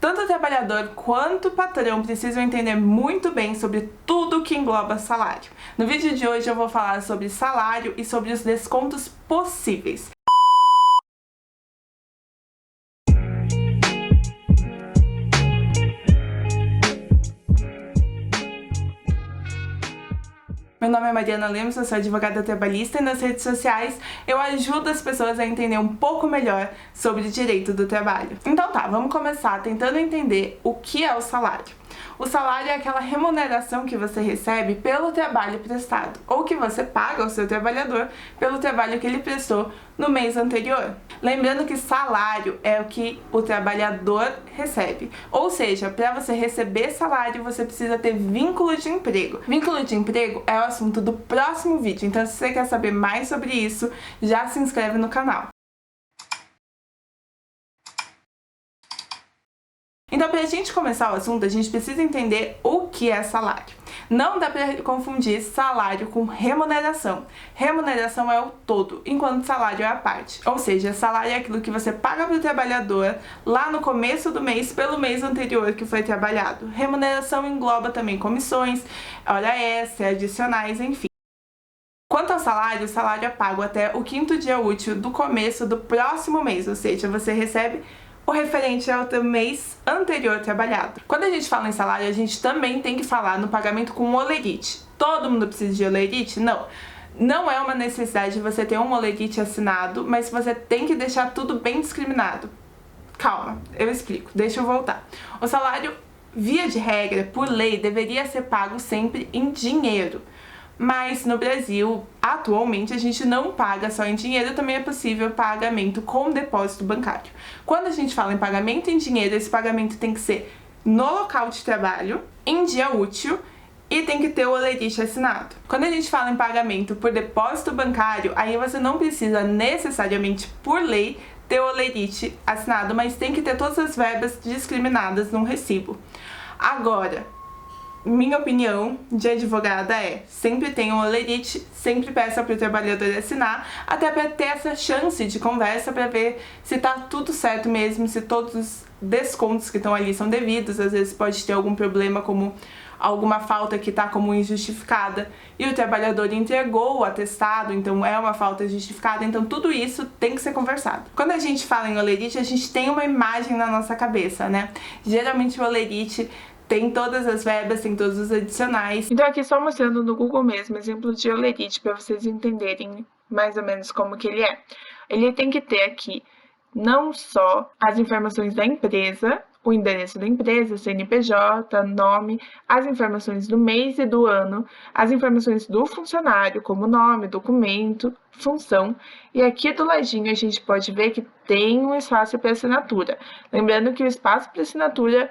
Tanto o trabalhador quanto o patrão precisam entender muito bem sobre tudo que engloba salário. No vídeo de hoje eu vou falar sobre salário e sobre os descontos possíveis. Meu nome é Mariana Lemos, eu sou advogada trabalhista e nas redes sociais eu ajudo as pessoas a entender um pouco melhor sobre o direito do trabalho. Então tá, vamos começar tentando entender o que é o salário. O salário é aquela remuneração que você recebe pelo trabalho prestado, ou que você paga ao seu trabalhador pelo trabalho que ele prestou no mês anterior. Lembrando que salário é o que o trabalhador recebe, ou seja, para você receber salário você precisa ter vínculo de emprego. Vínculo de emprego é o assunto do próximo vídeo, então se você quer saber mais sobre isso, já se inscreve no canal. Então, para a gente começar o assunto, a gente precisa entender o que é salário. Não dá para confundir salário com remuneração. Remuneração é o todo, enquanto salário é a parte. Ou seja, salário é aquilo que você paga para o trabalhador lá no começo do mês pelo mês anterior que foi trabalhado. Remuneração engloba também comissões, hora extra, adicionais, enfim. Quanto ao salário, o salário é pago até o 5º dia útil do começo do próximo mês, ou seja, você recebe o referente ao teu mês anterior trabalhado. Quando a gente fala em salário, a gente também tem que falar no pagamento com holerite. Todo mundo precisa de holerite? Não. Não é uma necessidade de você ter um holerite assinado, mas você tem que deixar tudo bem discriminado. Calma, eu explico, deixa eu voltar. O salário, via de regra, por lei, deveria ser pago sempre em dinheiro. Mas no Brasil, atualmente, a gente não paga só em dinheiro, também é possível pagamento com depósito bancário. Quando a gente fala em pagamento em dinheiro, esse pagamento tem que ser no local de trabalho, em dia útil, e tem que ter o holerite assinado. Quando a gente fala em pagamento por depósito bancário, aí você não precisa necessariamente, por lei, ter o holerite assinado, mas tem que ter todas as verbas discriminadas num recibo. Agora, minha opinião de advogada é, sempre tenha um holerite, sempre peça para o trabalhador assinar, até para ter essa chance de conversa para ver se tá tudo certo mesmo, se todos os descontos que estão ali são devidos. Às vezes pode ter algum problema como alguma falta que está como injustificada e o trabalhador entregou o atestado, então é uma falta justificada, então tudo isso tem que ser conversado. Quando a gente fala em holerite, a gente tem uma imagem na nossa cabeça, né? Geralmente o holerite tem todas as verbas, tem todos os adicionais. Então aqui só mostrando no Google mesmo, exemplo de holerite, para vocês entenderem mais ou menos como que ele é. Ele tem que ter aqui não só as informações da empresa, o endereço da empresa, CNPJ, nome, as informações do mês e do ano, as informações do funcionário, como nome, documento, função. E aqui do ladinho a gente pode ver que tem um espaço para assinatura. Lembrando que o espaço para assinatura,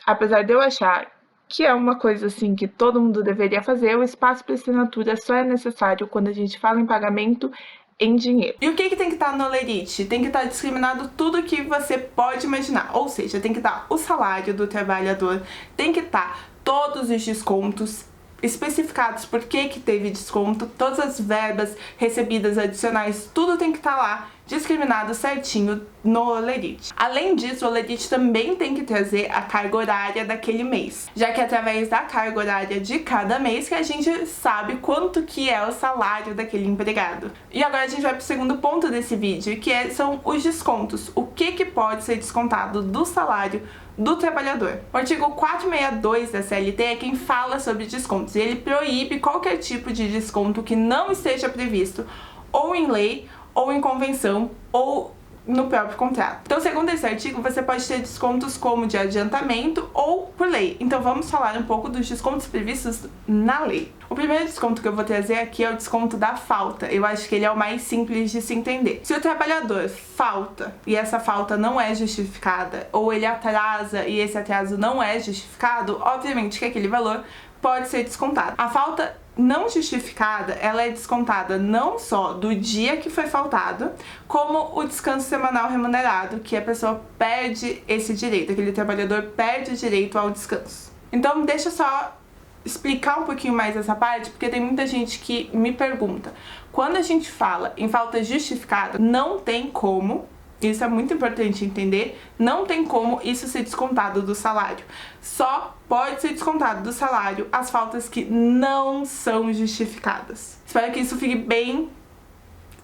apesar de eu achar que é uma coisa assim que todo mundo deveria fazer, o espaço para assinatura só é necessário quando a gente fala em pagamento em dinheiro. E o que tem que estar no holerite? Tem que estar discriminado tudo que você pode imaginar, ou seja, tem que estar o salário do trabalhador, tem que estar todos os descontos especificados, por que teve desconto, todas as verbas recebidas adicionais, tudo tem que estar lá discriminado certinho no holerite. Além disso, o holerite também tem que trazer a carga horária daquele mês, já que é através da carga horária de cada mês que a gente sabe quanto que é o salário daquele empregado. E agora a gente vai para o segundo ponto desse vídeo, que são os descontos. O que pode ser descontado do salário do trabalhador. O artigo 462 da CLT é quem fala sobre descontos e ele proíbe qualquer tipo de desconto que não esteja previsto ou em lei, ou em convenção, ou no próprio contrato. Então, segundo esse artigo, você pode ter descontos como de adiantamento ou por lei. Então, vamos falar um pouco dos descontos previstos na lei. O primeiro desconto que eu vou trazer aqui é o desconto da falta. Eu acho que ele é o mais simples de se entender. Se o trabalhador falta e essa falta não é justificada, ou ele atrasa e esse atraso não é justificado, obviamente que aquele valor pode ser descontado. A falta não justificada, ela é descontada não só do dia que foi faltado, como o descanso semanal remunerado, que a pessoa perde esse direito, aquele trabalhador perde o direito ao descanso. Então, deixa eu só explicar um pouquinho mais essa parte, porque tem muita gente que me pergunta, quando a gente fala em falta justificada, não tem como Isso é muito importante entender. Não tem como isso ser descontado do salário. Só pode ser descontado do salário as faltas que não são justificadas. Espero que isso fique bem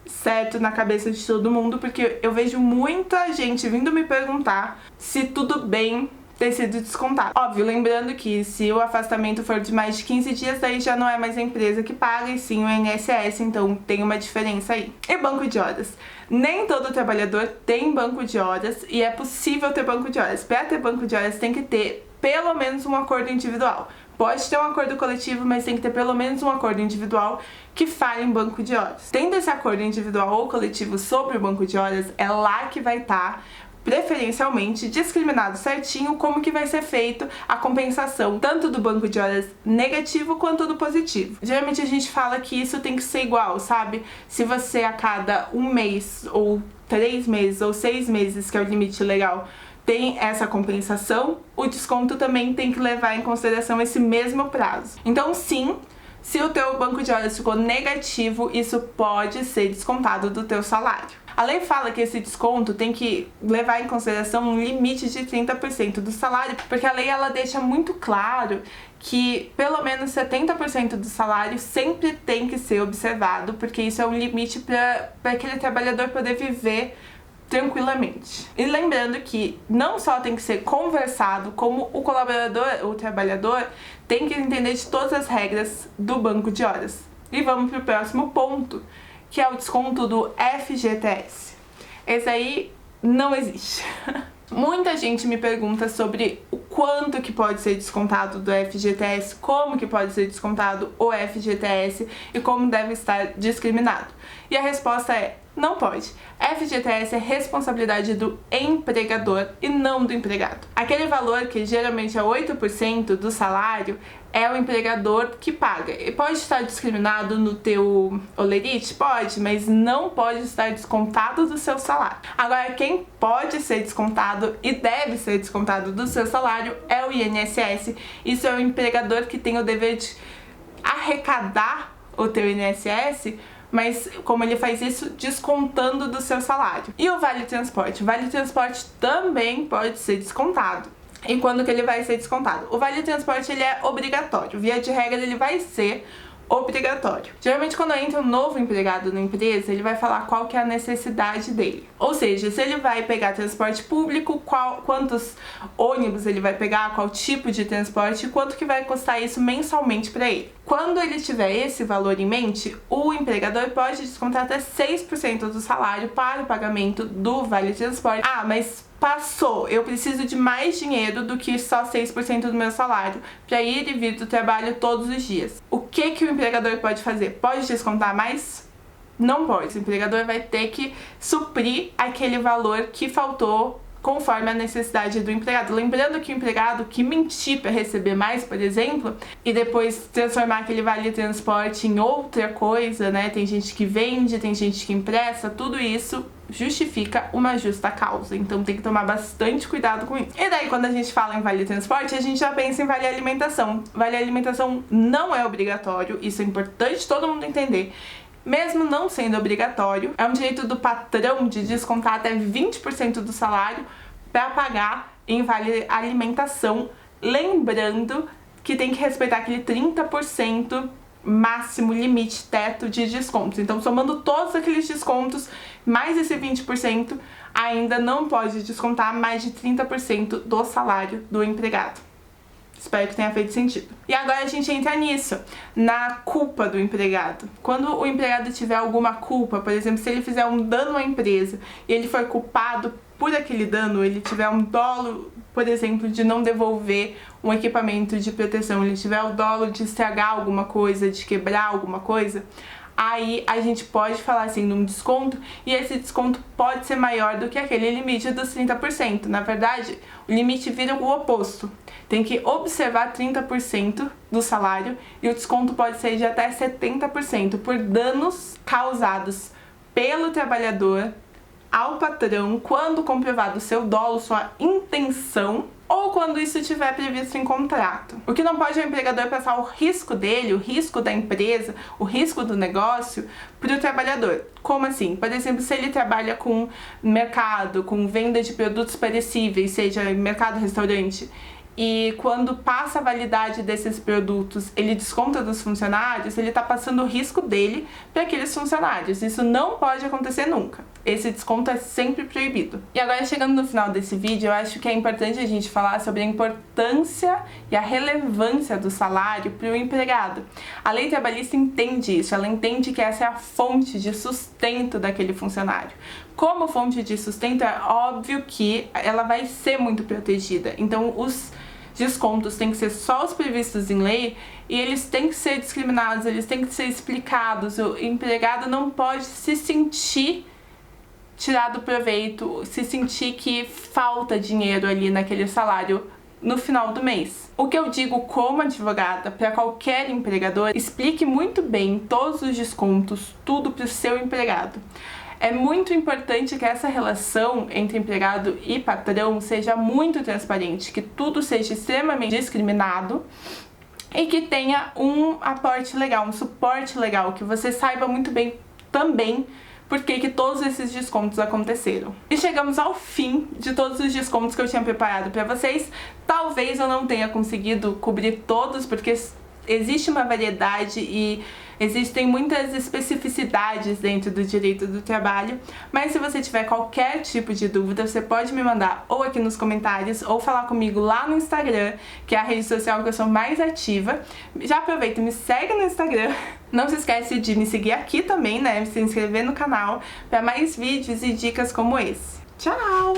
certo na cabeça de todo mundo, porque eu vejo muita gente vindo me perguntar se tudo bem ter sido descontado. Óbvio, lembrando que se o afastamento for de mais de 15 dias, daí já não é mais a empresa que paga, e sim o INSS, então tem uma diferença aí. E banco de horas? Nem todo trabalhador tem banco de horas e é possível ter banco de horas. Para ter banco de horas tem que ter pelo menos um acordo individual. Pode ter um acordo coletivo, mas tem que ter pelo menos um acordo individual que fale em banco de horas. Tendo esse acordo individual ou coletivo sobre o banco de horas, é lá que vai estar preferencialmente discriminado certinho como que vai ser feito a compensação tanto do banco de horas negativo quanto do positivo. Geralmente a gente fala que isso tem que ser igual, sabe? Se você a cada 1 mês ou 3 meses ou 6 meses, que é o limite legal, tem essa compensação, o desconto também tem que levar em consideração esse mesmo prazo. Então sim, se o teu banco de horas ficou negativo, isso pode ser descontado do teu salário. A lei fala que esse desconto tem que levar em consideração um limite de 30% do salário, porque a lei ela deixa muito claro que pelo menos 70% do salário sempre tem que ser observado, porque isso é um limite para aquele trabalhador poder viver tranquilamente. E lembrando que não só tem que ser conversado, como o colaborador, o trabalhador, tem que entender de todas as regras do banco de horas. E vamos para o próximo ponto, que é o desconto do FGTS. Esse aí não existe. Muita gente me pergunta sobre o quanto que pode ser descontado do FGTS, como que pode ser descontado o FGTS e como deve estar discriminado. E a resposta é: não pode. FGTS é responsabilidade do empregador e não do empregado. Aquele valor que geralmente é 8% do salário é o empregador que paga. E pode estar discriminado no teu holerite? Pode, mas não pode estar descontado do seu salário. Agora, quem pode ser descontado e deve ser descontado do seu salário é o INSS. Isso é o empregador que tem o dever de arrecadar o teu INSS, mas como ele faz isso descontando do seu salário. E o Vale Transporte? O Vale Transporte também pode ser descontado. E quando que ele vai ser descontado? O Vale Transporte ele é obrigatório. Via de regra ele vai ser obrigatório. Geralmente quando entra um novo empregado na empresa, ele vai falar qual que é a necessidade dele. Ou seja, se ele vai pegar transporte público, quantos ônibus ele vai pegar, qual tipo de transporte e quanto que vai custar isso mensalmente para ele. Quando ele tiver esse valor em mente, o empregador pode descontar até 6% do salário para o pagamento do Vale Transporte. Ah, mas passou, eu preciso de mais dinheiro do que só 6% do meu salário para ir e vir do trabalho todos os dias. O que o empregador pode fazer? Pode descontar mais? Não pode. O empregador vai ter que suprir aquele valor que faltou conforme a necessidade do empregado. Lembrando que o empregado que mentir para receber mais, por exemplo, e depois transformar aquele vale transporte em outra coisa, né? Tem gente que vende, tem gente que empresta, tudo isso justifica uma justa causa. Então tem que tomar bastante cuidado com isso. E daí quando a gente fala em vale transporte, a gente já pensa em vale alimentação. Vale alimentação não é obrigatório, isso é importante todo mundo entender. Mesmo não sendo obrigatório, é um direito do patrão de descontar até 20% do salário para pagar em vale alimentação, lembrando que tem que respeitar aquele 30% máximo limite teto de descontos. Então, somando todos aqueles descontos, mais esse 20%, ainda não pode descontar mais de 30% do salário do empregado. Espero que tenha feito sentido. E agora a gente entra nisso, na culpa do empregado. Quando o empregado tiver alguma culpa, por exemplo, se ele fizer um dano à empresa e ele for culpado por aquele dano, ele tiver um dolo, por exemplo, de não devolver um equipamento de proteção, ele tiver o dolo de estragar alguma coisa, de quebrar alguma coisa, aí a gente pode falar assim de um desconto, e esse desconto pode ser maior do que aquele limite dos 30%. Na verdade, o limite vira o oposto. Tem que observar 30% do salário e o desconto pode ser de até 70% por danos causados pelo trabalhador ao patrão quando comprovado seu dolo, sua intenção, ou quando isso estiver previsto em contrato. O que não pode é o empregador passar o risco dele, o risco da empresa, o risco do negócio para o trabalhador. Como assim? Por exemplo, se ele trabalha com mercado, com venda de produtos perecíveis, seja mercado, restaurante, e quando passa a validade desses produtos, ele desconta dos funcionários, ele está passando o risco dele para aqueles funcionários. Isso não pode acontecer nunca. Esse desconto é sempre proibido. E agora, chegando no final desse vídeo, eu acho que é importante a gente falar sobre a importância e a relevância do salário para o empregado. A lei trabalhista entende isso, ela entende que essa é a fonte de sustento daquele funcionário. Como fonte de sustento, é óbvio que ela vai ser muito protegida. Então, os descontos têm que ser só os previstos em lei e eles têm que ser discriminados, eles têm que ser explicados. O empregado não pode se sentir tirado proveito, se sentir que falta dinheiro ali naquele salário no final do mês. O que eu digo como advogada para qualquer empregador, explique muito bem todos os descontos, tudo para o seu empregado. É muito importante que essa relação entre empregado e patrão seja muito transparente, que tudo seja extremamente discriminado e que tenha um aporte legal, um suporte legal, que você saiba muito bem também por que todos esses descontos aconteceram. E chegamos ao fim de todos os descontos que eu tinha preparado para vocês. Talvez eu não tenha conseguido cobrir todos, porque existe uma variedade e existem muitas especificidades dentro do direito do trabalho, mas se você tiver qualquer tipo de dúvida, você pode me mandar ou aqui nos comentários ou falar comigo lá no Instagram, que é a rede social que eu sou mais ativa. Já aproveita e me segue no Instagram. Não se esquece de me seguir aqui também, né? Se inscrever no canal para mais vídeos e dicas como esse. Tchau!